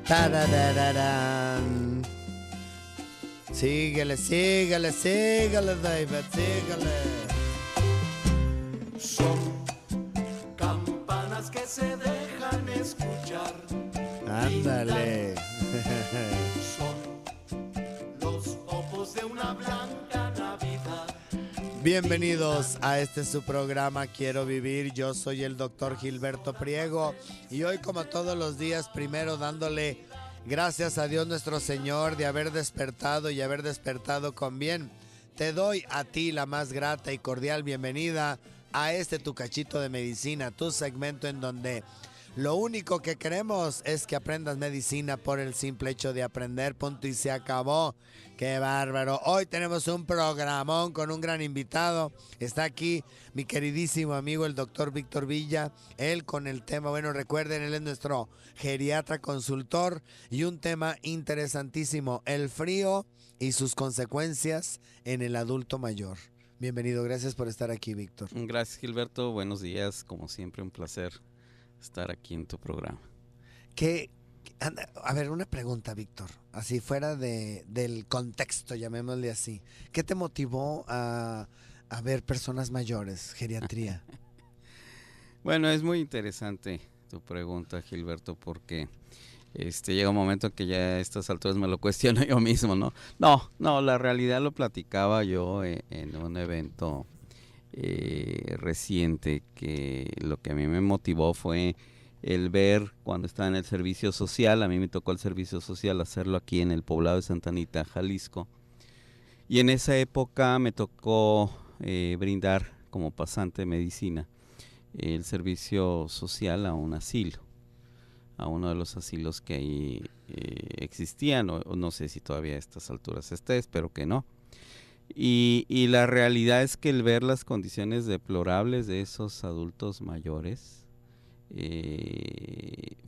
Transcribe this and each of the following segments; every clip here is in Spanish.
Tararararán. Síguele, síguele, síguele, David, síguele. Son campanas que se dejan escuchar. Ándale. Son los ojos de una blanca Navidad. Bienvenidos a su programa Quiero Vivir. Yo soy el doctor Gilberto Priego y hoy, como todos los días, primero dándole gracias a Dios nuestro Señor de haber despertado y haber despertado con bien. Te doy a ti la más grata y cordial bienvenida a tu cachito de medicina, tu segmento en donde lo único que queremos es que aprendas medicina por el simple hecho de aprender, punto y se acabó. ¡Qué bárbaro! Hoy tenemos un programón con un gran invitado. Está aquí mi queridísimo amigo el doctor Víctor Villa, él con el tema, bueno, recuerden, él es nuestro geriatra consultor y un tema interesantísimo, el frío y sus consecuencias en el adulto mayor. Bienvenido, gracias por estar aquí, Víctor. Gracias, Gilberto, buenos días, como siempre un placer estar aquí en tu programa. A ver, una pregunta, Víctor, así fuera del contexto, llamémosle así. ¿Qué te motivó a ver personas mayores, geriatría? Bueno, es muy interesante tu pregunta, Gilberto, porque llega un momento que ya a estas alturas me lo cuestiono yo mismo, ¿no? No, la realidad lo platicaba yo en un evento reciente, que lo que a mí me motivó fue el ver cuando estaba en el servicio social. A mí me tocó el servicio social hacerlo aquí en el poblado de Santa Anita, Jalisco, y en esa época me tocó brindar como pasante de medicina el servicio social a un asilo, a uno de los asilos que ahí existían, o no sé si todavía a estas alturas esté, espero que no. Y la realidad es que el ver las condiciones deplorables de esos adultos mayores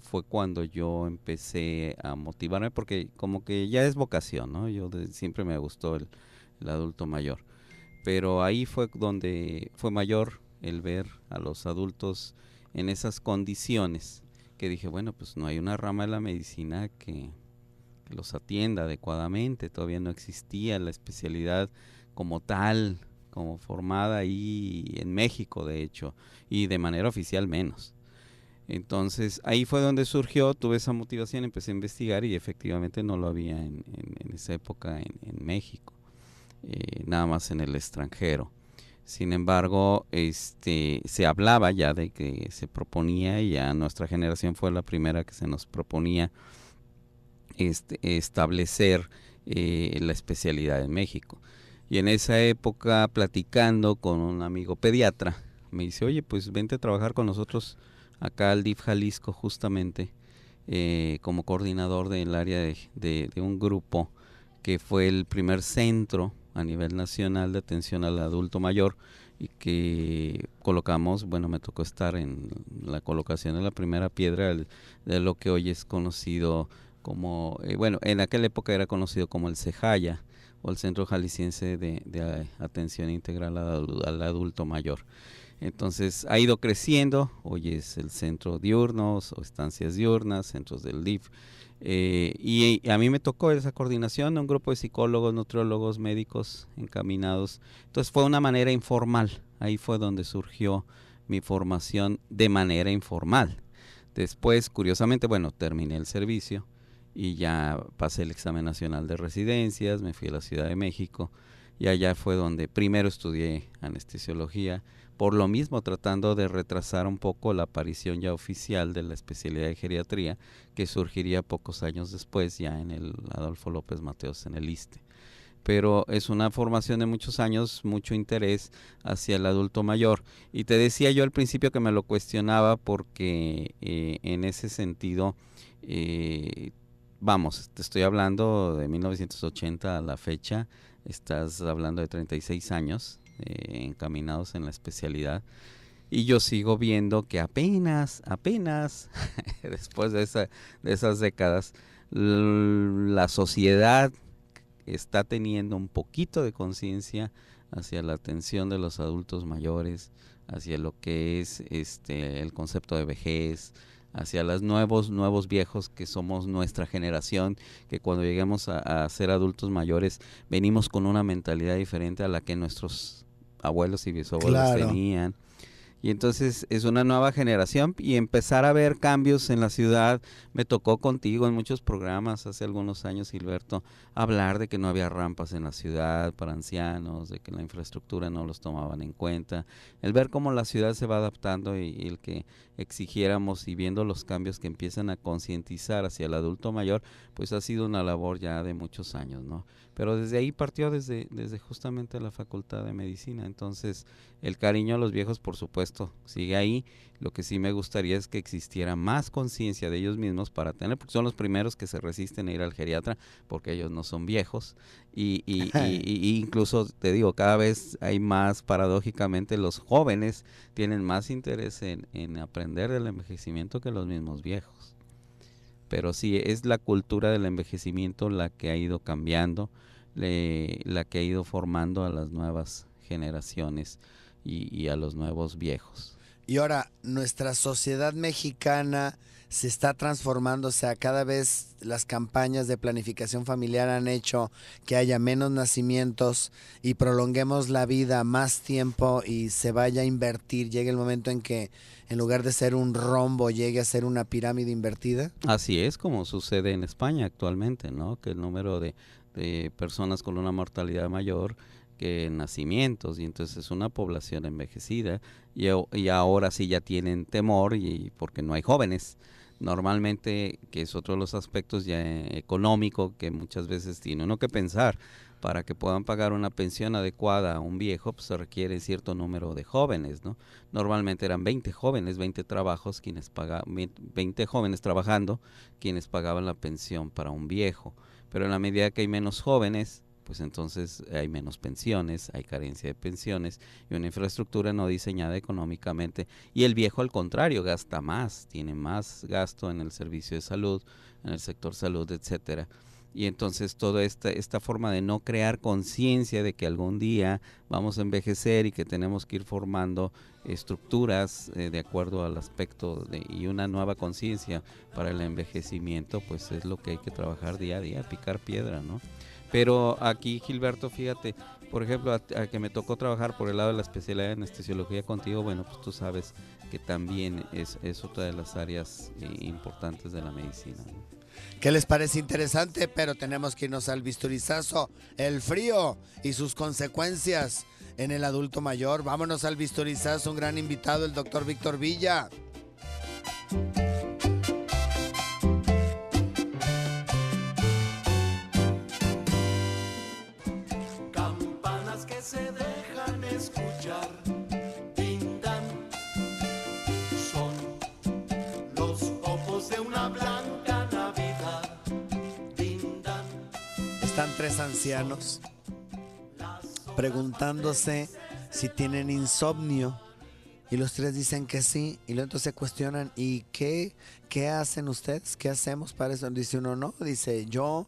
fue cuando yo empecé a motivarme, porque como que ya es vocación, ¿no? Siempre me gustó el adulto mayor, pero ahí fue donde fue mayor el ver a los adultos en esas condiciones, que dije, bueno, pues no hay una rama de la medicina que los atienda adecuadamente. Todavía no existía la especialidad como tal, como formada ahí en México, de hecho, y de manera oficial menos. Entonces ahí fue donde surgió, tuve esa motivación, empecé a investigar y efectivamente no lo había en esa época en México, nada más en el extranjero. Sin embargo, se hablaba ya de que se proponía, y ya nuestra generación fue la primera que se nos proponía establecer la especialidad en México. Y en esa época, platicando con un amigo pediatra, me dice, oye, pues vente a trabajar con nosotros acá al DIF Jalisco, justamente como coordinador del área de un grupo que fue el primer centro a nivel nacional de atención al adulto mayor, y que colocamos, bueno, me tocó estar en la colocación de la primera piedra de lo que hoy es conocido como, bueno, en aquella época era conocido como el CEJAYA, o el Centro Jalisciense de Atención Integral al Adulto Mayor. Entonces ha ido creciendo, hoy es el centro diurnos o estancias diurnas, centros del DIF, y a mí me tocó esa coordinación de un grupo de psicólogos, nutriólogos, médicos encaminados. Entonces fue una manera informal, ahí fue donde surgió mi formación de manera informal. Después, curiosamente, bueno, terminé el servicio y ya pasé el examen nacional de residencias, me fui a la Ciudad de México, y allá fue donde primero estudié anestesiología, por lo mismo tratando de retrasar un poco la aparición ya oficial de la especialidad de geriatría, que surgiría pocos años después ya en el Adolfo López Mateos, en el ISSSTE. Pero es una formación de muchos años, mucho interés hacia el adulto mayor. Y te decía yo al principio que me lo cuestionaba porque en ese sentido, vamos, te estoy hablando de 1980 a la fecha, estás hablando de 36 años encaminados en la especialidad, y yo sigo viendo que apenas después de esas décadas, la sociedad está teniendo un poquito de conciencia hacia la atención de los adultos mayores, hacia lo que es el concepto de vejez, hacia los nuevos viejos que somos nuestra generación, que cuando lleguemos a ser adultos mayores venimos con una mentalidad diferente a la que nuestros abuelos y bisabuelos tenían. Y entonces es una nueva generación y empezar a ver cambios en la ciudad. Me tocó contigo en muchos programas hace algunos años, Gilberto, hablar de que no había rampas en la ciudad para ancianos, de que la infraestructura no los tomaban en cuenta. El ver cómo la ciudad se va adaptando y el que exigiéramos y viendo los cambios que empiezan a concientizar hacia el adulto mayor, pues ha sido una labor ya de muchos años, ¿no? Pero desde ahí partió desde justamente la Facultad de Medicina. Entonces el cariño a los viejos, por supuesto, sigue ahí. Lo que sí me gustaría es que existiera más conciencia de ellos mismos para tener, porque son los primeros que se resisten a ir al geriatra, porque ellos no son viejos. Y incluso, te digo, cada vez hay más, paradójicamente, los jóvenes tienen más interés en aprender del envejecimiento que los mismos viejos. Pero sí, es la cultura del envejecimiento la que ha ido cambiando, la que ha ido formando a las nuevas generaciones y a los nuevos viejos. Y ahora, nuestra sociedad mexicana se está transformando, o sea, cada vez las campañas de planificación familiar han hecho que haya menos nacimientos y prolonguemos la vida más tiempo y se vaya a invertir, llegue el momento en que en lugar de ser un rombo llegue a ser una pirámide invertida. Así es como sucede en España actualmente, ¿no? Que el número de personas con una mortalidad mayor que nacimientos, y entonces es una población envejecida y ahora sí ya tienen temor y porque no hay jóvenes. Normalmente, que es otro de los aspectos ya económico que muchas veces tiene uno que pensar, para que puedan pagar una pensión adecuada a un viejo, pues se requiere cierto número de jóvenes, ¿no? Normalmente eran 20 jóvenes, 20 trabajos, 20 jóvenes trabajando, quienes pagaban la pensión para un viejo. Pero en la medida que hay menos jóvenes, pues entonces hay menos pensiones, hay carencia de pensiones y una infraestructura no diseñada económicamente. Y el viejo, al contrario, gasta más, tiene más gasto en el servicio de salud, en el sector salud, etcétera. Y entonces toda esta forma de no crear conciencia de que algún día vamos a envejecer y que tenemos que ir formando estructuras de acuerdo al aspecto y una nueva conciencia para el envejecimiento, pues es lo que hay que trabajar día a día, picar piedra, ¿no? Pero aquí, Gilberto, fíjate, por ejemplo, a que me tocó trabajar por el lado de la especialidad de anestesiología contigo, bueno, pues tú sabes que también es otra de las áreas importantes de la medicina, ¿no? ¿Qué les parece interesante? Pero tenemos que irnos al bisturizazo, el frío y sus consecuencias en el adulto mayor. Vámonos al bisturizazo, un gran invitado, el doctor Víctor Villa. Campanas que se dejan escuchar, tindan, son los ojos de una blanca Navidad, tindan. Están tres ancianos preguntándose si tienen insomnio y los tres dicen que sí y luego entonces se cuestionan ¿y qué hacen ustedes? ¿Qué hacemos para eso? Dice uno, no, dice yo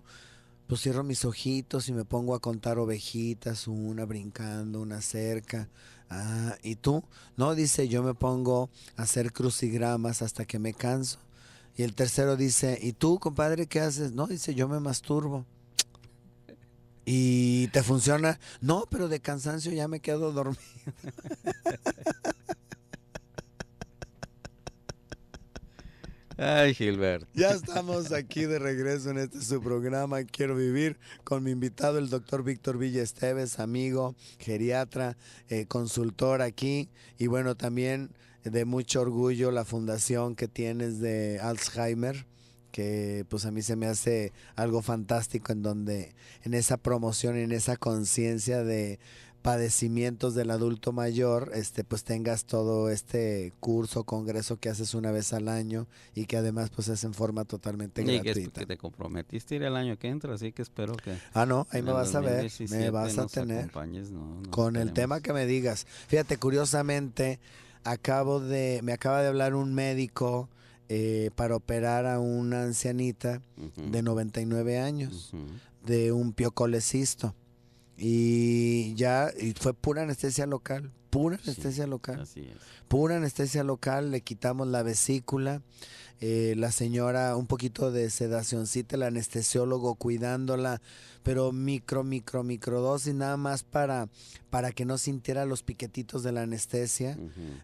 pues cierro mis ojitos y me pongo a contar ovejitas, una brincando, una cerca. Ah, ¿y tú? No, dice yo me pongo a hacer crucigramas hasta que me canso. Y el tercero dice, ¿y tú, compadre, qué haces? No, dice yo me masturbo. ¿Y te funciona? No, pero de cansancio ya me quedo dormido. Ay, Gilberto. Ya estamos aquí de regreso en su programa Quiero Vivir con mi invitado, el doctor Víctor Villa Esteves, amigo, geriatra, consultor aquí. Y bueno, también de mucho orgullo la fundación que tienes de Alzheimer, que pues a mí se me hace algo fantástico en donde en esa promoción y en esa conciencia de padecimientos del adulto mayor, pues tengas todo este curso, congreso que haces una vez al año y que además pues es en forma totalmente gratuita. Que te comprometiste a ir el año que entra, así que espero que... Ah, no, ahí me vas a ver, me vas a tener con el tema que me digas. Fíjate, curiosamente, me acaba de hablar un médico para operar a una ancianita de 99 años de un piocolecisto. Y fue pura anestesia local, pura anestesia local. Así es. Pura anestesia local, le quitamos la vesícula, la señora un poquito de sedacioncita, el anestesiólogo cuidándola, pero microdosis nada más para que no sintiera los piquetitos de la anestesia.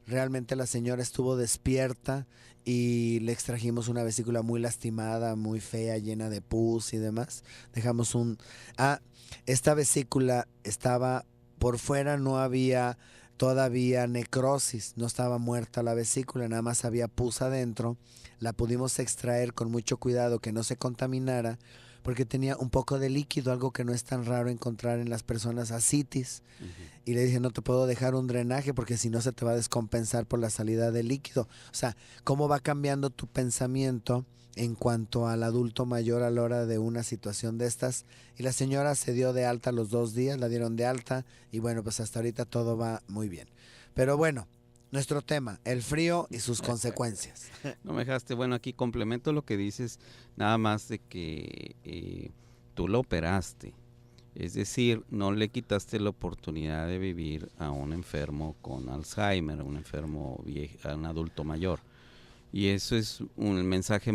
Realmente la señora estuvo despierta y le extrajimos una vesícula muy lastimada, muy fea, llena de pus y demás. Dejamos esta vesícula estaba por fuera, no había todavía necrosis, no estaba muerta la vesícula, nada más había pus adentro. La pudimos extraer con mucho cuidado que no se contaminara, porque tenía un poco de líquido, algo que no es tan raro encontrar en las personas ascitis. Y le dije, no te puedo dejar un drenaje porque si no se te va a descompensar por la salida del líquido. O sea, cómo va cambiando tu pensamiento en cuanto al adulto mayor a la hora de una situación de estas. Y la señora se dio de alta los 2 días, la dieron de alta y bueno, pues hasta ahorita todo va muy bien. Pero bueno, nuestro tema, el frío y sus consecuencias. No me dejaste, bueno, aquí complemento lo que dices, nada más de que tú lo operaste. Es decir, no le quitaste la oportunidad de vivir a un enfermo con Alzheimer, a un enfermo a un adulto mayor. Y eso es un mensaje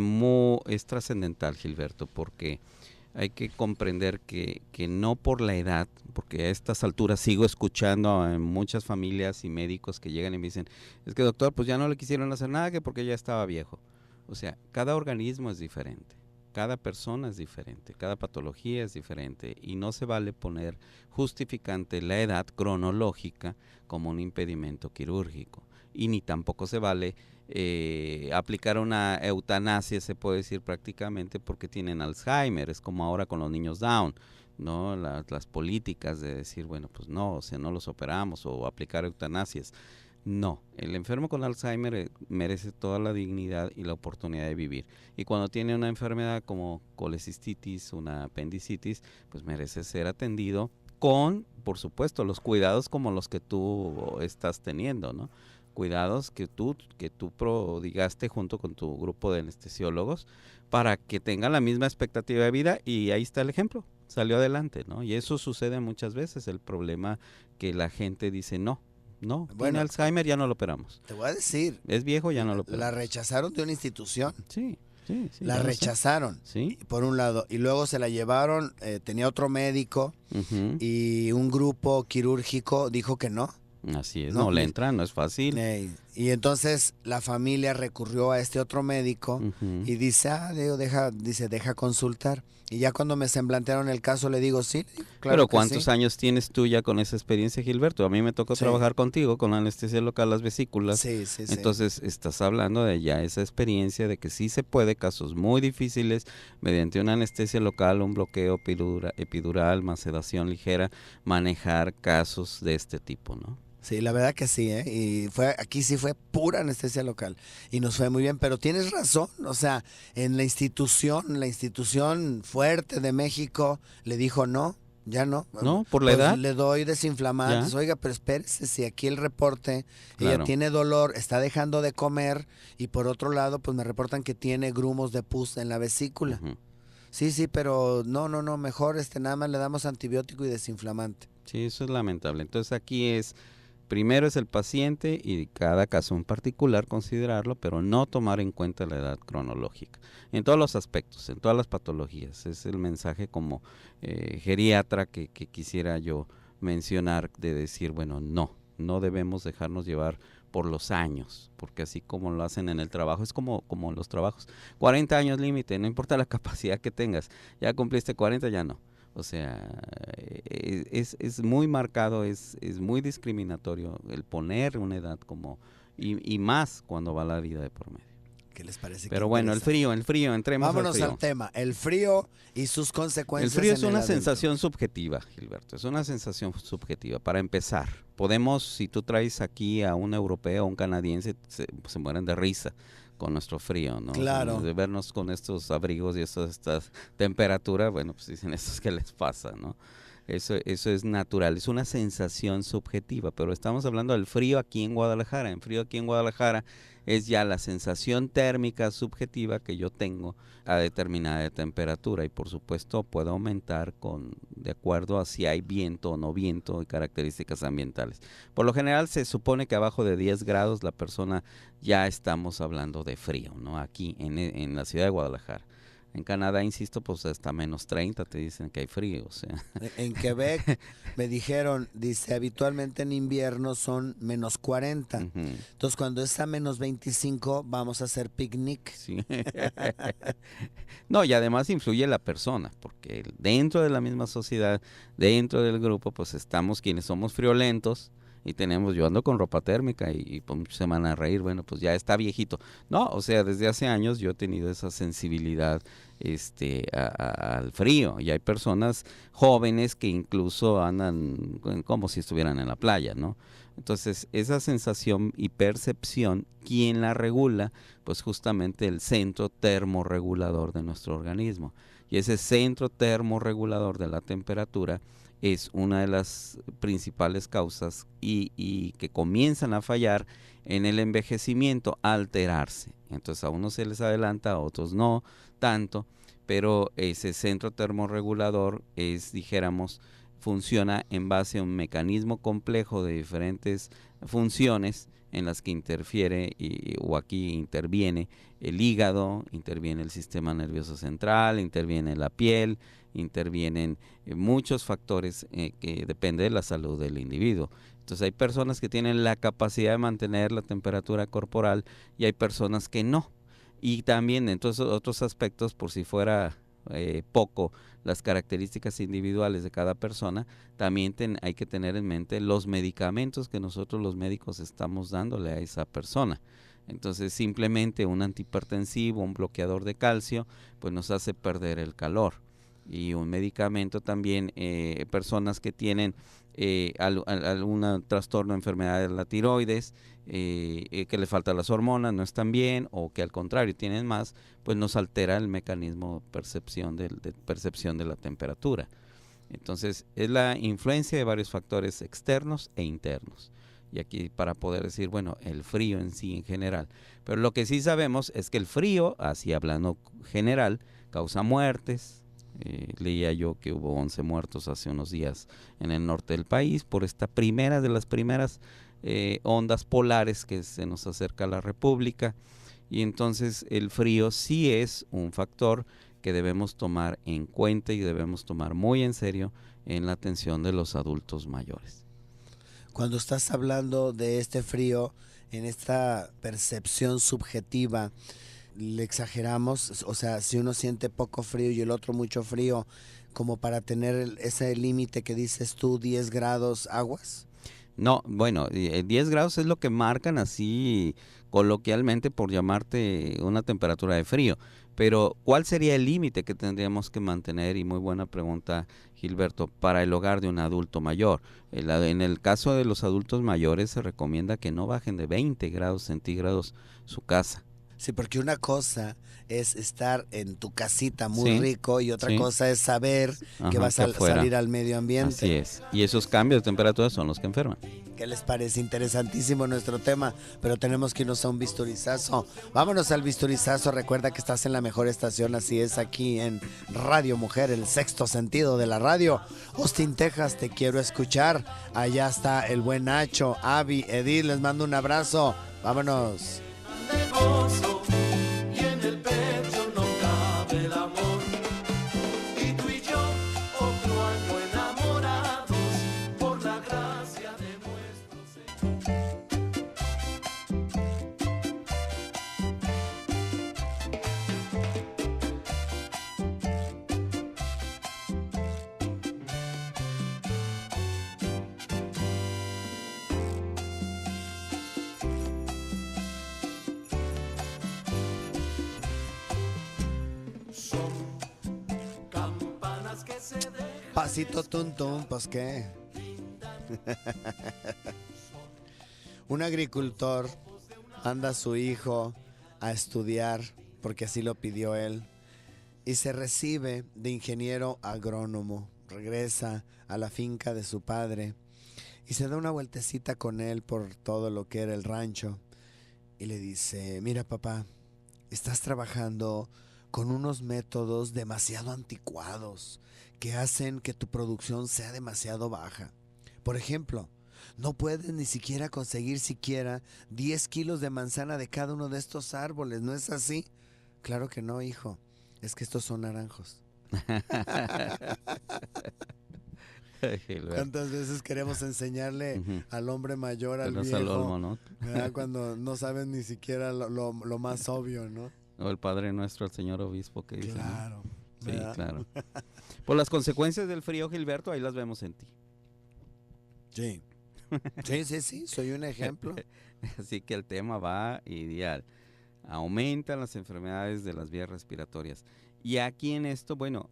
es trascendental, Gilberto, porque hay que comprender que no por la edad, porque a estas alturas sigo escuchando a muchas familias y médicos que llegan y me dicen, es que doctor, pues ya no le quisieron hacer nada que porque ya estaba viejo. O sea, cada organismo es diferente, cada persona es diferente, cada patología es diferente y no se vale poner justificante la edad cronológica como un impedimento quirúrgico y ni tampoco se vale aplicar una eutanasia, se puede decir prácticamente porque tienen Alzheimer, es como ahora con los niños Down, ¿no? Las políticas de decir, bueno, pues no, o sea, no los operamos o aplicar eutanasias. No, el enfermo con Alzheimer merece toda la dignidad y la oportunidad de vivir. Y cuando tiene una enfermedad como colecistitis, una apendicitis, pues merece ser atendido con, por supuesto, los cuidados como los que tú estás teniendo, ¿no? Cuidados que tú prodigaste junto con tu grupo de anestesiólogos para que tengan la misma expectativa de vida y ahí está el ejemplo, salió adelante, ¿no? Y eso sucede muchas veces, el problema que la gente dice no, bueno, tiene Alzheimer, ya no lo operamos. Te voy a decir. Es viejo, ya no lo operamos. La rechazaron de una institución. Sí. La rechazaron, ¿sí? Por un lado, y luego se la llevaron, tenía otro médico y un grupo quirúrgico dijo que no. Así es, no le entran, no es fácil. Y entonces la familia recurrió a este otro médico y dice, deja consultar. Y ya cuando me semblantearon el caso le digo, sí, claro. Pero ¿cuántos años tienes tú ya con esa experiencia, Gilberto? A mí me tocó trabajar contigo con la anestesia local, las vesículas. Sí. Entonces estás hablando de ya esa experiencia de que sí se puede, casos muy difíciles, mediante una anestesia local, un bloqueo epidural, más sedación ligera, manejar casos de este tipo, ¿no? Sí, la verdad que sí, y aquí sí fue pura anestesia local y nos fue muy bien, pero tienes razón, o sea, en la institución fuerte de México le dijo no, ya no. No, por la edad. Le doy desinflamantes, oiga, pero espérese, si aquí el reporte, ella tiene dolor, está dejando de comer y por otro lado, pues me reportan que tiene grumos de pus en la vesícula. Sí, pero no, mejor nada más le damos antibiótico y desinflamante. Sí, eso es lamentable. Entonces aquí primero es el paciente y cada caso en particular considerarlo, pero no tomar en cuenta la edad cronológica. En todos los aspectos, en todas las patologías. Es el mensaje como geriatra que quisiera yo mencionar de decir, bueno, no debemos dejarnos llevar por los años, porque así como lo hacen en el trabajo, es como en los trabajos. 40 años límite, no importa la capacidad que tengas, ya cumpliste 40, ya no. O sea, es muy marcado, es muy discriminatorio el poner una edad como, y más cuando va la vida de por medio. ¿Qué les parece? Pero bueno, el frío, entremos Vámonos al frío. al tema, el frío y sus consecuencias. El frío es una sensación subjetiva, Gilberto, es una sensación subjetiva. Para empezar, si tú traes aquí a un europeo o un canadiense, se mueren de risa con nuestro frío, ¿no? Claro. De vernos con estos abrigos y esta temperatura, bueno, pues dicen, ¿estos qué les pasa, no? Eso es natural, es una sensación subjetiva, pero estamos hablando del frío aquí en Guadalajara. En frío aquí en Guadalajara es ya la sensación térmica subjetiva que yo tengo a determinada temperatura, y por supuesto puede aumentar de acuerdo a si hay viento o no viento y características ambientales. Por lo general se supone que abajo de 10 grados la persona ya estamos hablando de frío, ¿no? Aquí en la ciudad de Guadalajara. En Canadá, insisto, pues hasta -30 te dicen que hay frío, o sea. En Quebec me dijeron, dice, habitualmente en invierno son -40. Ujú. Entonces, cuando es a -25, vamos a hacer picnic. Sí. No, y además influye la persona, porque dentro de la misma sociedad, dentro del grupo, pues estamos quienes somos friolentos y yo ando con ropa térmica y pues muchos se van a reír, bueno, pues ya está viejito. No, o sea, desde hace años yo he tenido esa sensibilidad al frío, y hay personas jóvenes que incluso andan como si estuvieran en la playa, ¿no? Entonces, esa sensación y percepción, ¿quién la regula? Pues justamente el centro termorregulador de nuestro organismo. Y ese centro termorregulador de la temperatura es una de las principales causas y que comienzan a fallar en el envejecimiento, a alterarse. Entonces a unos se les adelanta, a otros no tanto, pero ese centro termorregulador funciona en base a un mecanismo complejo de diferentes funciones en las que o aquí interviene el hígado, interviene el sistema nervioso central, interviene la piel, intervienen muchos factores que dependen de la salud del individuo. Entonces hay personas que tienen la capacidad de mantener la temperatura corporal y hay personas que no. Y también dentro de otros aspectos, por si fuera poco las características individuales de cada persona, también hay que tener en mente los medicamentos que nosotros los médicos estamos dándole a esa persona. Entonces simplemente un antihipertensivo, un bloqueador de calcio, pues nos hace perder el calor. Y un medicamento también, personas que tienen algún trastorno, enfermedad de la tiroides, que le faltan las hormonas, no están bien, o que al contrario tienen más, pues nos altera el mecanismo de percepción de la temperatura. Entonces es la influencia de varios factores externos e internos. Y aquí para poder decir, bueno, el frío en sí en general. Pero lo que sí sabemos es que el frío, así hablando general, causa muertes. Leía yo que hubo 11 muertos hace unos días en el norte del país por esta de las primeras ondas polares que se nos acerca a la República. Y entonces el frío sí es un factor que debemos tomar en cuenta y debemos tomar muy en serio en la atención de los adultos mayores. Cuando estás hablando de este frío, en esta percepción subjetiva, le exageramos, o sea, si uno siente poco frío y el otro mucho frío, como para tener ese límite que dices tú, 10 grados aguas. No, bueno, 10 grados es lo que marcan así coloquialmente por llamarte una temperatura de frío, pero ¿cuál sería el límite que tendríamos que mantener? Y muy buena pregunta, Gilberto, para el hogar de un adulto mayor. En el caso de los adultos mayores se recomienda que no bajen de 20 grados centígrados su casa. Sí, porque una cosa es estar en tu casita muy rico y otra cosa es saber que vas a salir al medio ambiente. Así es. Y esos cambios de temperatura son los que enferman. ¿Qué les parece? Interesantísimo nuestro tema, pero tenemos que irnos a un bisturizazo. Vámonos al bisturizazo. Recuerda que estás en la mejor estación, así es, aquí en Radio Mujer, el sexto sentido de la radio. Austin, Texas, te quiero escuchar. Allá está el buen Nacho, Abby, Edith, les mando un abrazo. Vámonos. Y en el pecho no cabe el amor. Y tú y yo, otro año enamorados por la gracia de nuestro Pasito tuntún, pues qué. Un agricultor manda a su hijo a estudiar, porque así lo pidió él, y se recibe de ingeniero agrónomo. regresa a la finca de su padre y se da una vueltecita con él por todo lo que era el rancho y le dice, mira papá, estás trabajando con unos métodos demasiado anticuados que hacen que tu producción sea demasiado baja. Por ejemplo, no puedes ni siquiera conseguir siquiera 10 kilos de manzana de cada uno de estos árboles, ¿no es así? Claro que no, hijo, es que estos son naranjos. Gilberto. ¿Cuántas veces queremos enseñarle Ujú. al hombre mayor, al Pero es al olmo, viejo, ¿no? ¿verdad? Cuando no saben ni siquiera lo más obvio, ¿no? O el Padre Nuestro, el señor obispo que dice, ¿no? Claro. Sí, ¿verdad? claro. Por las consecuencias del frío, Gilberto, ahí las vemos en ti. Sí. Sí, soy un ejemplo. Así que el tema va ideal. Aumentan las enfermedades de las vías respiratorias. Y aquí en esto, bueno,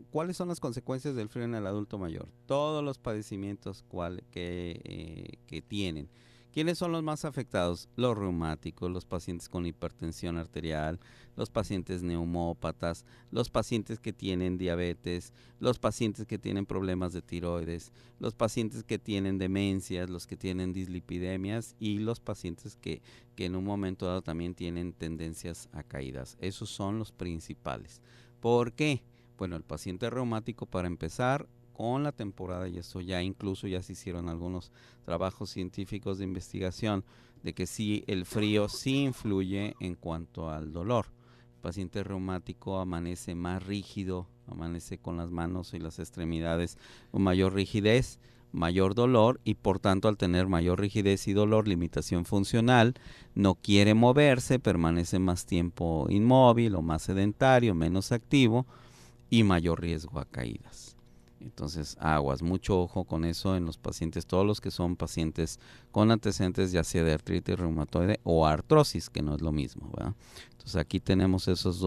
¿cuáles son las consecuencias del frío en el adulto mayor? Todos los padecimientos que tienen. ¿Quiénes son los más afectados? Los reumáticos, los pacientes con hipertensión arterial, los pacientes neumópatas, los pacientes que tienen diabetes, los pacientes que tienen problemas de tiroides, los pacientes que tienen demencias, los que tienen dislipidemias y los pacientes que en un momento dado también tienen tendencias a caídas. Esos son los principales. ¿Por qué? Bueno, el paciente reumático, para empezar, con la temporada, y eso ya incluso ya se hicieron algunos trabajos científicos de investigación, de que sí, el frío sí influye en cuanto al dolor. El paciente reumático amanece más rígido, amanece con las manos y las extremidades con mayor rigidez, mayor dolor, y por tanto al tener mayor rigidez y dolor, limitación funcional, no quiere moverse, permanece más tiempo inmóvil o más sedentario, menos activo y mayor riesgo a caídas. Entonces, aguas, mucho ojo con eso en los pacientes, todos los que son pacientes con antecedentes ya sea de artritis reumatoide o artrosis, que no es lo mismo, ¿verdad? Entonces, aquí tenemos esos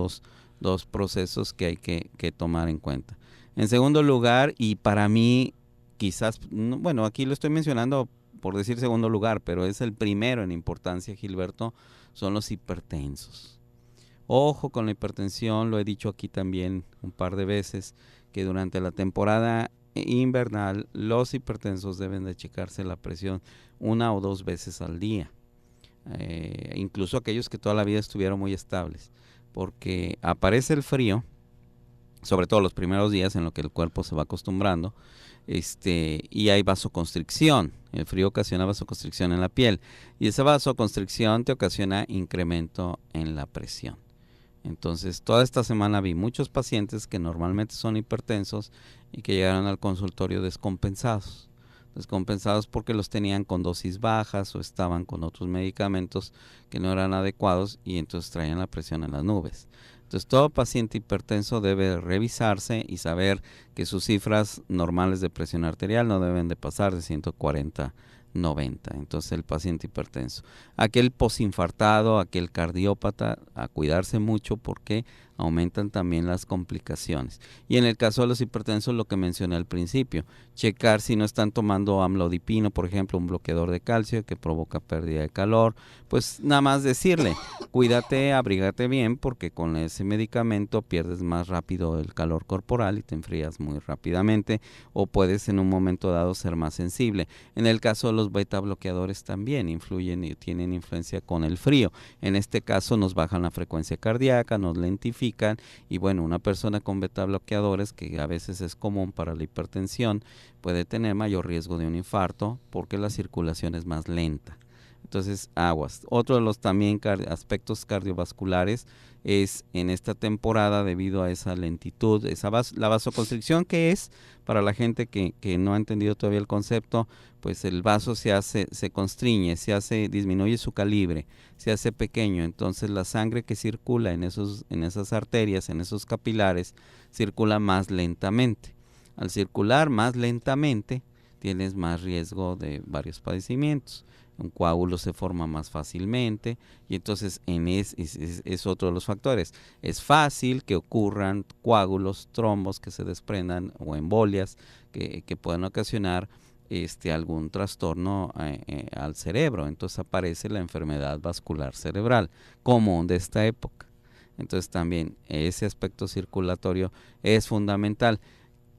dos procesos que hay que tomar en cuenta. En segundo lugar, y para mí, quizás, bueno, aquí lo estoy mencionando por decir segundo lugar, pero es el primero en importancia, Gilberto, son los hipertensos. Ojo con la hipertensión, lo he dicho aquí también un par de veces, que durante la temporada invernal los hipertensos deben de checarse la presión 1 o 2 veces al día. Incluso aquellos que toda la vida estuvieron muy estables, porque aparece el frío, sobre todo los primeros días en lo que el cuerpo se va acostumbrando, y hay vasoconstricción. El frío ocasiona vasoconstricción en la piel, y esa vasoconstricción te ocasiona incremento en la presión. Entonces, toda esta semana vi muchos pacientes que normalmente son hipertensos y que llegaron al consultorio descompensados. Descompensados porque los tenían con dosis bajas o estaban con otros medicamentos que no eran adecuados y entonces traían la presión en las nubes. Entonces, todo paciente hipertenso debe revisarse y saber que sus cifras normales de presión arterial no deben de pasar de 140/90. Entonces, el paciente hipertenso. Aquel posinfartado, aquel cardiópata, a cuidarse mucho porque aumentan también las complicaciones. Y en el caso de los hipertensos, lo que mencioné al principio, checar si no están tomando amlodipino, por ejemplo, un bloqueador de calcio que provoca pérdida de calor. Pues nada más decirle, cuídate, abrígate bien, porque con ese medicamento pierdes más rápido el calor corporal y te enfrías muy rápidamente, o puedes en un momento dado ser más sensible. En el caso de los beta bloqueadores también influyen y tienen influencia con el frío. En este caso nos bajan la frecuencia cardíaca, nos lentifican, y bueno, una persona con beta bloqueadores, que a veces es común para la hipertensión, puede tener mayor riesgo de un infarto porque la circulación es más lenta. Entonces, aguas. Otro de los también aspectos cardiovasculares es en esta temporada, debido a esa lentitud, la vasoconstricción, que es, para la gente que no ha entendido todavía el concepto, pues el vaso se constriñe, disminuye su calibre, se hace pequeño. Entonces la sangre que circula en esas arterias, en esos capilares, circula más lentamente. Al circular más lentamente, tienes más riesgo de varios padecimientos. Un coágulo se forma más fácilmente, y entonces es otro de los factores. Es fácil que ocurran coágulos, trombos que se desprendan, o embolias que puedan ocasionar algún trastorno al cerebro. Entonces aparece la enfermedad vascular cerebral común de esta época. Entonces también ese aspecto circulatorio es fundamental.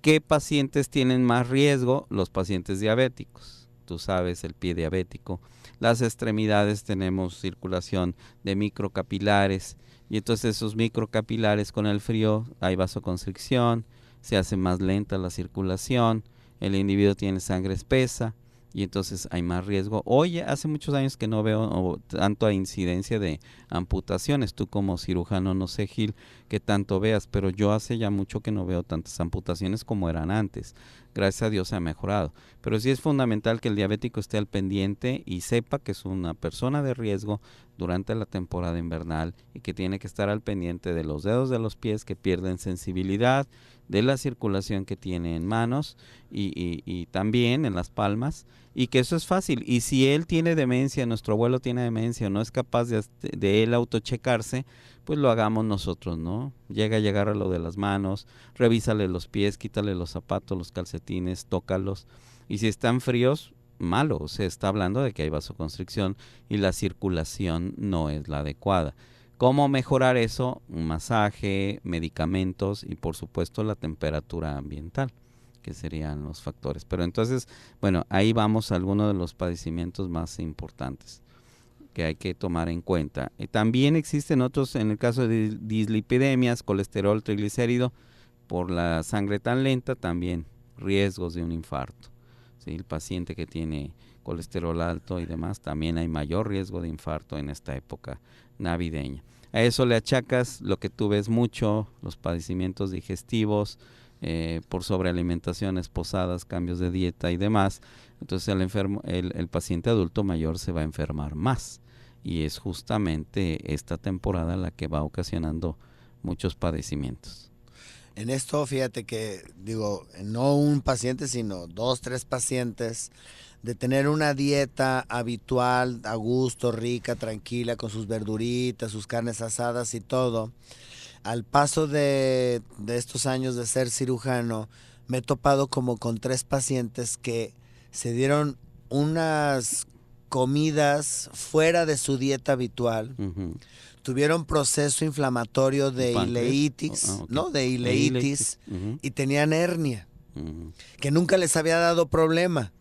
¿Qué pacientes tienen más riesgo? Los pacientes diabéticos. Tú sabes, el pie diabético. Las extremidades tenemos circulación de microcapilares y entonces esos microcapilares con el frío hay vasoconstricción, se hace más lenta la circulación, el individuo tiene sangre espesa y entonces hay más riesgo. Hoy hace muchos años que no veo tanta incidencia de amputaciones. Tú como cirujano, no sé, Gil, qué tanto veas, pero yo hace ya mucho que no veo tantas amputaciones como eran antes. Gracias a Dios se ha mejorado. Pero sí es fundamental que el diabético esté al pendiente y sepa que es una persona de riesgo durante la temporada invernal y que tiene que estar al pendiente de los dedos de los pies que pierden sensibilidad, de la circulación que tiene en manos y también en las palmas, y que eso es fácil. Y si él tiene demencia, nuestro abuelo tiene demencia o no es capaz de él autochecarse, pues lo hagamos nosotros, ¿no? Llega a llegar a lo de las manos, revísale los pies, quítale los zapatos, los calcetines, tócalos, y si están fríos, malo, se está hablando de que hay vasoconstricción y la circulación no es la adecuada. ¿Cómo mejorar eso? Un masaje, medicamentos y por supuesto la temperatura ambiental, que serían los factores. Pero entonces, bueno, ahí vamos a algunos de los padecimientos más importantes que hay que tomar en cuenta. También existen otros, en el caso de dislipidemias, colesterol triglicérido, por la sangre tan lenta, también riesgos de un infarto. ¿Sí? El paciente que tiene colesterol alto y demás, también hay mayor riesgo de infarto en esta época navideña. A eso le achacas lo que tú ves mucho, los padecimientos digestivos, por sobrealimentaciones posadas, cambios de dieta y demás. Entonces el paciente adulto mayor se va a enfermar más y es justamente esta temporada la que va ocasionando muchos padecimientos. En esto, fíjate que, digo, no un paciente, sino 2, 3 pacientes, de tener una dieta habitual, a gusto, rica, tranquila, con sus verduritas, sus carnes asadas y todo. Al paso de estos años de ser cirujano, me he topado como con 3 pacientes que se dieron unas comidas fuera de su dieta habitual. Uh-huh. Tuvieron proceso inflamatorio de ileitis, okay. ¿no? De ileitis, uh-huh. y tenían hernia, Uh-huh. que nunca les había dado problema.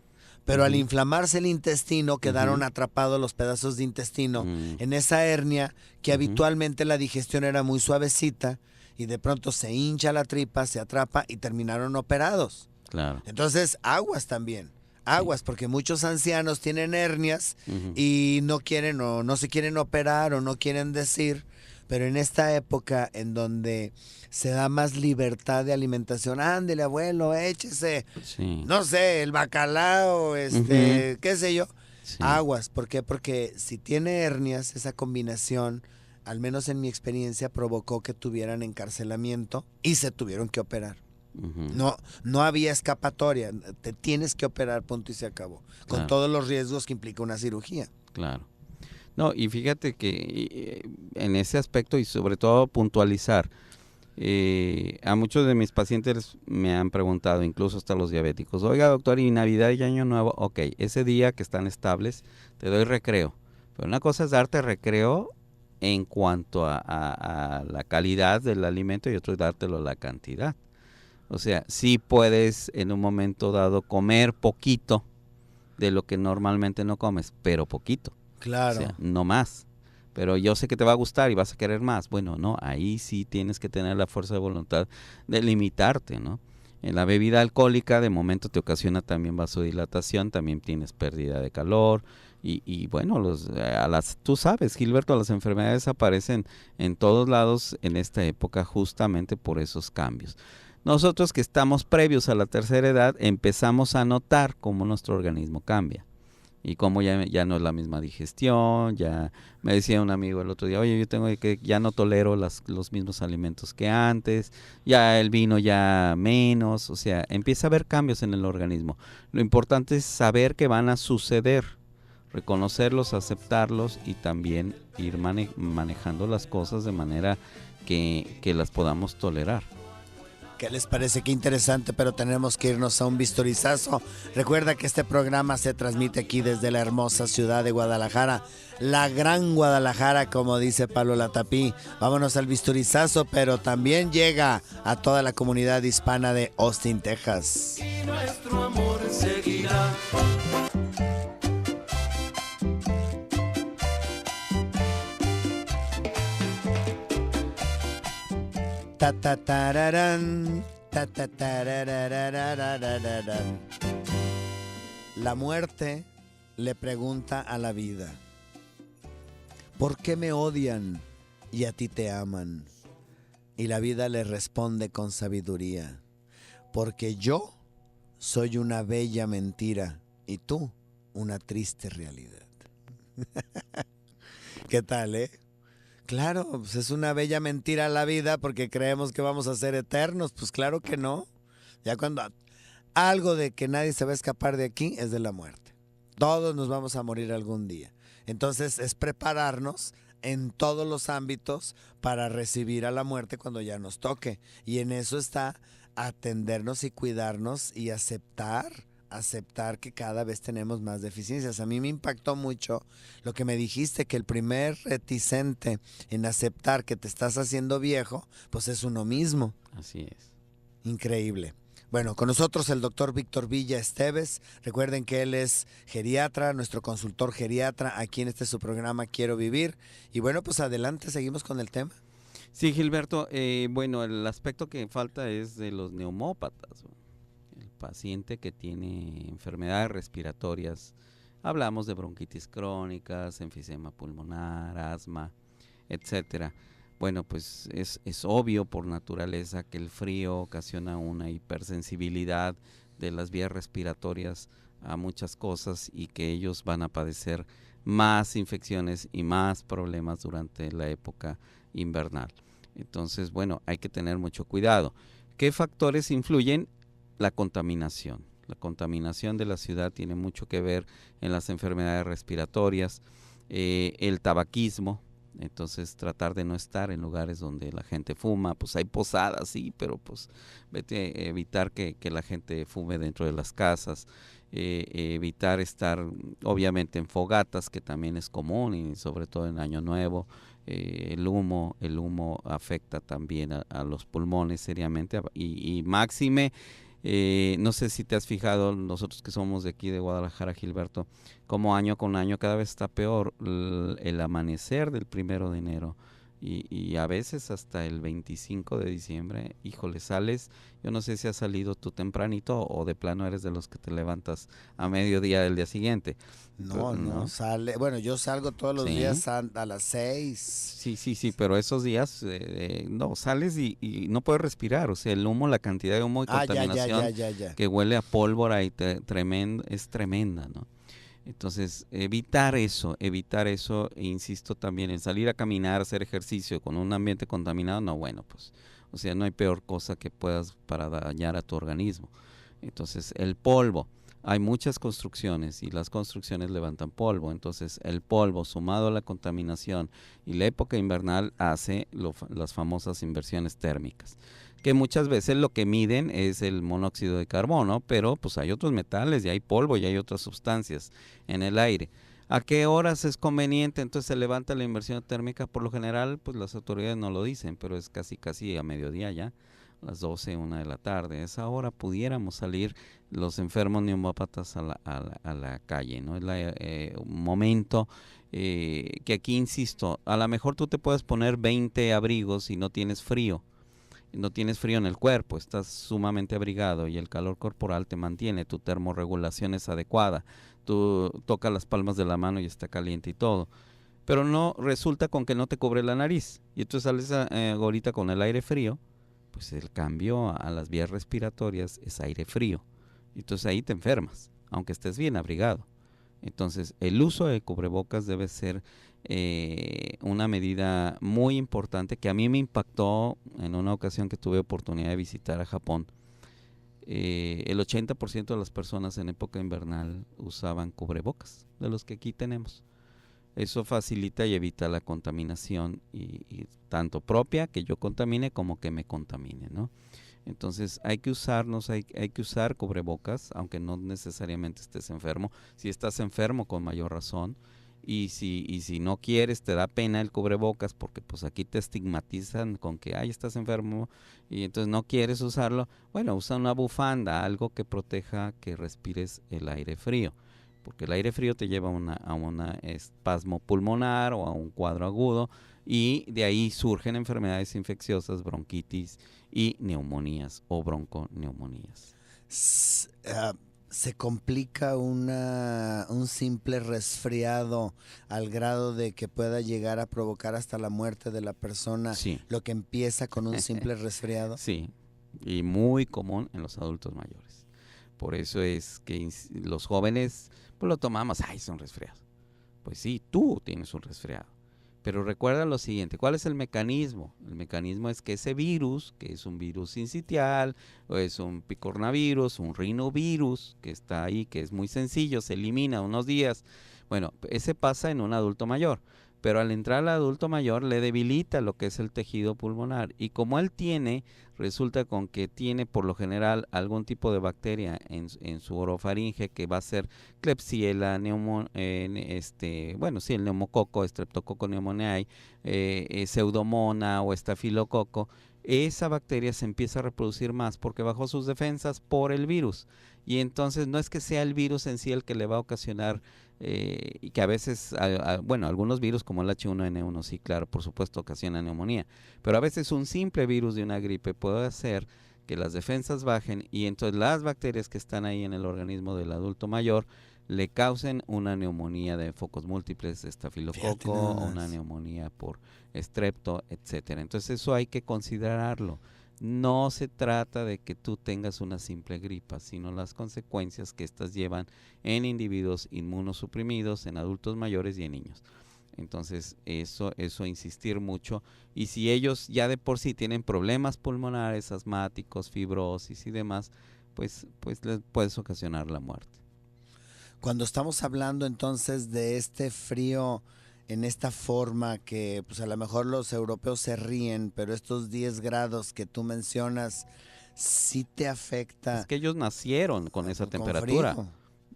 Pero uh-huh. al inflamarse el intestino, quedaron uh-huh. atrapados los pedazos de intestino uh-huh. en esa hernia, que uh-huh. habitualmente la digestión era muy suavecita, y de pronto se hincha la tripa, se atrapa y terminaron operados. Claro. Entonces, aguas también. Aguas, porque muchos ancianos tienen hernias uh-huh. y no quieren o no se quieren operar o no quieren decir, pero en esta época en donde se da más libertad de alimentación, ándele abuelo, échese, Sí. no sé, el bacalao, uh-huh. qué sé yo, Sí. aguas. ¿Por qué? Porque si tiene hernias, esa combinación, al menos en mi experiencia, provocó que tuvieran encarcelamiento y se tuvieron que operar. Uh-huh. No había escapatoria, te tienes que operar, punto y se acabó, con Claro. todos los riesgos que implica una cirugía. Claro. No, y fíjate que en ese aspecto y sobre todo puntualizar, a muchos de mis pacientes me han preguntado, incluso hasta los diabéticos, oiga doctor, ¿y Navidad y Año Nuevo? Ok, ese día que están estables, te doy recreo, pero una cosa es darte recreo en cuanto a la calidad del alimento y otro es dártelo la cantidad. O sea, sí puedes en un momento dado comer poquito de lo que normalmente no comes, pero poquito. Claro. O sea, no más. Pero yo sé que te va a gustar y vas a querer más. Bueno, no, ahí sí tienes que tener la fuerza de voluntad de limitarte, ¿no? En la bebida alcohólica de momento te ocasiona también vasodilatación, también tienes pérdida de calor y bueno, tú sabes, Gilberto, las enfermedades aparecen en todos lados en esta época justamente por esos cambios. Nosotros que estamos previos a la tercera edad empezamos a notar cómo nuestro organismo cambia y cómo ya no es la misma digestión. Ya me decía un amigo el otro día, oye, yo tengo que ya no tolero los mismos alimentos que antes, ya el vino ya menos, o sea, empieza a haber cambios en el organismo. Lo importante es saber que van a suceder, reconocerlos, aceptarlos y también ir manejando las cosas de manera que las podamos tolerar. ¿Qué les parece? Qué interesante, pero tenemos que irnos a un bisturizazo. Recuerda que este programa se transmite aquí desde la hermosa ciudad de Guadalajara, la gran Guadalajara, como dice Pablo Latapí. Vámonos al bisturizazo, pero también llega a toda la comunidad hispana de Austin, Texas. Y nuestro amor seguirá. Ta ta tararán, ta ta tararararararararán. La muerte le pregunta a la vida: ¿por qué me odian y a ti te aman? Y la vida le responde con sabiduría: porque yo soy una bella mentira y tú una triste realidad. ¿Qué tal, eh? Claro, pues es una bella mentira la vida porque creemos que vamos a ser eternos. Pues claro que no. Ya cuando algo de que nadie se va a escapar de aquí es de la muerte. Todos nos vamos a morir algún día. Entonces es prepararnos en todos los ámbitos para recibir a la muerte cuando ya nos toque. Y en eso está atendernos y cuidarnos y aceptar que cada vez tenemos más deficiencias. A mí me impactó mucho lo que me dijiste, que el primer reticente en aceptar que te estás haciendo viejo, pues es uno mismo. Así es. Increíble. Bueno, con nosotros el doctor Víctor Villa Esteves. Recuerden que él es geriatra, nuestro consultor geriatra aquí en su programa Quiero Vivir. Y bueno, pues adelante, seguimos con el tema. Sí, Gilberto, bueno, el aspecto que falta es de los neumópatas, el paciente que tiene enfermedades respiratorias. Hablamos de bronquitis crónicas, enfisema pulmonar, asma, etcétera. Bueno, pues es obvio por naturaleza que el frío ocasiona una hipersensibilidad de las vías respiratorias a muchas cosas y que ellos van a padecer más infecciones y más problemas durante la época invernal. Entonces, bueno, hay que tener mucho cuidado. ¿Qué factores influyen? La contaminación. La contaminación de la ciudad tiene mucho que ver en las enfermedades respiratorias, el tabaquismo. Entonces tratar de no estar en lugares donde la gente fuma, pues hay posadas, sí, pero pues vete a evitar que la gente fume dentro de las casas, evitar estar obviamente en fogatas, que también es común, y sobre todo en Año Nuevo. El humo afecta también a los pulmones seriamente y máxime. No sé si te has fijado, nosotros que somos de aquí de Guadalajara, Gilberto, como año con año cada vez está peor el amanecer del 1 de enero y a veces hasta el 25 de diciembre, híjole, sales, yo no sé si has salido tú tempranito o de plano eres de los que te levantas a mediodía del día siguiente. No sale, bueno, yo salgo todos los días a las 6. Sí, pero esos días no, sales y no puedes respirar, o sea, el humo, la cantidad de humo y contaminación ya. que huele a pólvora y es tremenda, ¿no? Entonces, evitar eso, e insisto también en salir a caminar, hacer ejercicio con un ambiente contaminado, no, bueno, pues, o sea, no hay peor cosa que puedas para dañar a tu organismo. Entonces, el polvo, hay muchas construcciones y las construcciones levantan polvo, entonces el polvo sumado a la contaminación y la época invernal hace las famosas inversiones térmicas, que muchas veces lo que miden es el monóxido de carbono, pero pues hay otros metales y hay polvo y hay otras sustancias en el aire. ¿A qué horas es conveniente? Entonces se levanta la inversión térmica. Por lo general, pues las autoridades no lo dicen, pero es casi a mediodía ya, las 12, 1 de la tarde. A esa hora pudiéramos salir los enfermos neumópatas a la calle, ¿no? Es un momento que aquí, insisto, a lo mejor tú te puedes poner 20 abrigos y no tienes frío en el cuerpo, estás sumamente abrigado y el calor corporal te mantiene, tu termorregulación es adecuada, tú tocas las palmas de la mano y está caliente y todo, pero no resulta con que no te cubre la nariz y tú sales ahorita con el aire frío, pues el cambio a las vías respiratorias es aire frío, entonces ahí te enfermas, aunque estés bien abrigado. Entonces el uso de cubrebocas debe ser una medida muy importante que a mí me impactó en una ocasión que tuve oportunidad de visitar a Japón. El 80% de las personas en época invernal usaban cubrebocas, de los que aquí tenemos. Eso facilita y evita la contaminación y tanto propia, que yo contamine, como que me contamine, ¿no? Entonces hay que usar cubrebocas, aunque no necesariamente estés enfermo. Si estás enfermo, con mayor razón. Y si no quieres, te da pena el cubrebocas, porque pues aquí te estigmatizan con que, ay, estás enfermo, y entonces no quieres usarlo. Bueno, usa una bufanda, algo que proteja que respires el aire frío, porque el aire frío te lleva a un espasmo pulmonar o a un cuadro agudo, y de ahí surgen enfermedades infecciosas, bronquitis y neumonías o bronconeumonías. Se complica un simple resfriado al grado de que pueda llegar a provocar hasta la muerte de la persona, Sí. lo que empieza con un simple resfriado. Sí, y muy común en los adultos mayores. Por eso es que los jóvenes pues lo tomamos, ay, son resfriados. Pues sí, tú tienes un resfriado. Pero recuerda lo siguiente, ¿cuál es el mecanismo? El mecanismo es que ese virus, que es un virus sincitial, o es un picornavirus, un rinovirus, que está ahí, que es muy sencillo, se elimina unos días. Bueno, ese pasa en un adulto mayor, pero al entrar al adulto mayor le debilita lo que es el tejido pulmonar. Y como él resulta con que tiene por lo general algún tipo de bacteria en su orofaringe, que va a ser Klebsiella, el neumococo, Streptococcus pneumoniae, Pseudomonas o estafilococo. Esa bacteria se empieza a reproducir más porque bajó sus defensas por el virus. Y entonces no es que sea el virus en sí el que le va a ocasionar, y que a veces, algunos virus como el H1N1, sí, claro, por supuesto, ocasiona neumonía, pero a veces un simple virus de una gripe puede hacer que las defensas bajen y entonces las bacterias que están ahí en el organismo del adulto mayor le causen una neumonía de focos múltiples, estafilococo, o una neumonía por estrepto, etcétera. Entonces eso hay que considerarlo. No se trata de que tú tengas una simple gripa, sino las consecuencias que estas llevan en individuos inmunosuprimidos, en adultos mayores y en niños. Entonces eso insistir mucho, y si ellos ya de por sí tienen problemas pulmonares, asmáticos, fibrosis y demás, pues les puedes ocasionar la muerte. Cuando estamos hablando entonces de este frío en esta forma que pues a lo mejor los europeos se ríen, pero estos 10 grados que tú mencionas sí te afecta. Es que ellos nacieron con esa temperatura. Frío.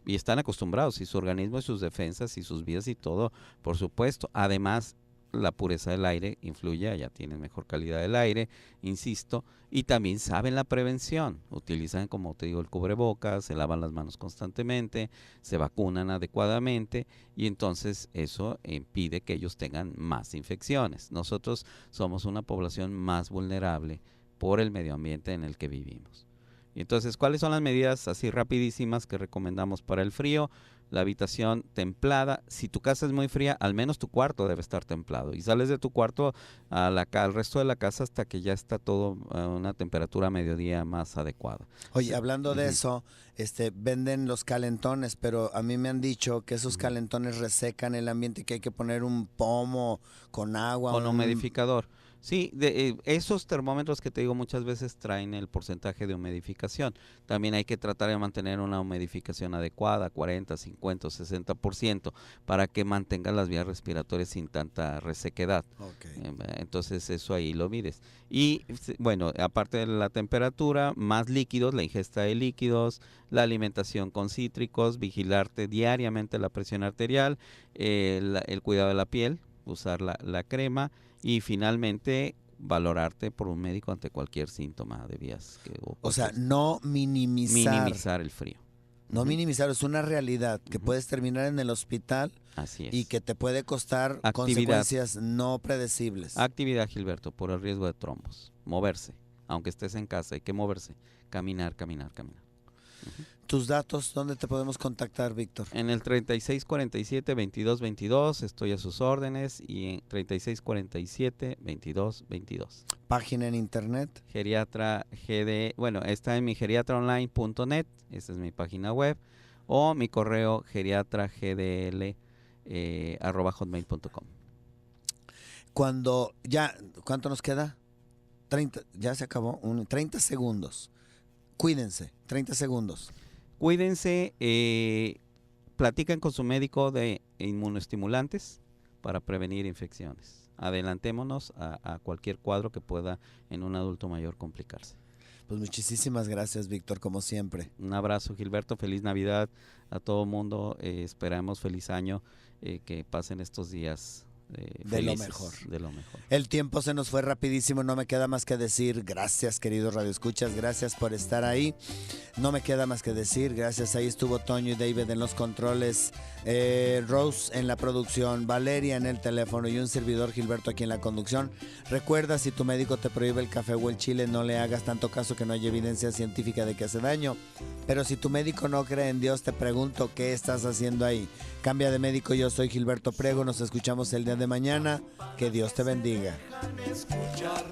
Y están acostumbrados, y su organismo y sus defensas y sus vidas y todo, por supuesto. Además, la pureza del aire influye, ya tienen mejor calidad del aire, insisto, y también saben la prevención. Utilizan, como te digo, el cubrebocas, se lavan las manos constantemente, se vacunan adecuadamente, y entonces eso impide que ellos tengan más infecciones. Nosotros somos una población más vulnerable por el medio ambiente en el que vivimos. Y entonces, ¿cuáles son las medidas así rapidísimas que recomendamos para el frío? La habitación templada. Si tu casa es muy fría, al menos tu cuarto debe estar templado. Y sales de tu cuarto al resto de la casa hasta que ya está todo a una temperatura a mediodía más adecuada. Oye, hablando de eso, venden los calentones, pero a mí me han dicho que esos calentones resecan el ambiente y que hay que poner un pomo con agua. Con humidificador. Sí, esos termómetros que te digo muchas veces traen el porcentaje de humidificación. También hay que tratar de mantener una humidificación adecuada, 40, 50, 60%, para que mantenga las vías respiratorias sin tanta resequedad. Okay. Entonces eso ahí lo mides. Y bueno, aparte de la temperatura, más líquidos, la ingesta de líquidos, la alimentación con cítricos, vigilarte diariamente la presión arterial, el cuidado de la piel, usar la crema, y finalmente valorarte por un médico ante cualquier síntoma de vías. O sea, no minimizar el frío. No minimizar, es una realidad que puedes terminar en el hospital. Así es. Y que te puede costar consecuencias no predecibles. Actividad, Gilberto, por el riesgo de trombos. Moverse, aunque estés en casa, hay que moverse. Caminar. ¿Tus datos, dónde te podemos contactar, Víctor? En el 3647-2222, estoy a sus órdenes, y en 3647-2222. ¿Página en internet? Geriatra GD, está en mi geriatraonline.net, esa es mi página web, o mi correo geriatragdl@hotmail.com. ¿Cuánto nos queda? 30, ya se acabó, 30 segundos. Cuídense, 30 segundos. Cuídense, platican con su médico de inmunoestimulantes para prevenir infecciones. Adelantémonos a cualquier cuadro que pueda en un adulto mayor complicarse. Pues muchísimas gracias, Víctor, como siempre. Un abrazo, Gilberto, feliz Navidad a todo mundo, esperamos feliz año, que pasen estos días de lo felices, mejor. de lo mejor. El tiempo se nos fue rapidísimo, no me queda más que decir gracias, queridos radioescuchas, gracias por estar ahí. No me queda más que decir gracias, ahí estuvo Toño y David en los controles, Rose en la producción, Valeria en el teléfono y un servidor Gilberto aquí en la conducción. Recuerda, si tu médico te prohíbe el café o el chile, no le hagas tanto caso, que no hay evidencia científica de que hace daño. Pero si tu médico no cree en Dios, te pregunto, ¿qué estás haciendo ahí? Cambia de médico, yo soy Gilberto Priego, nos escuchamos el día de mañana, que Dios te bendiga. Escuchar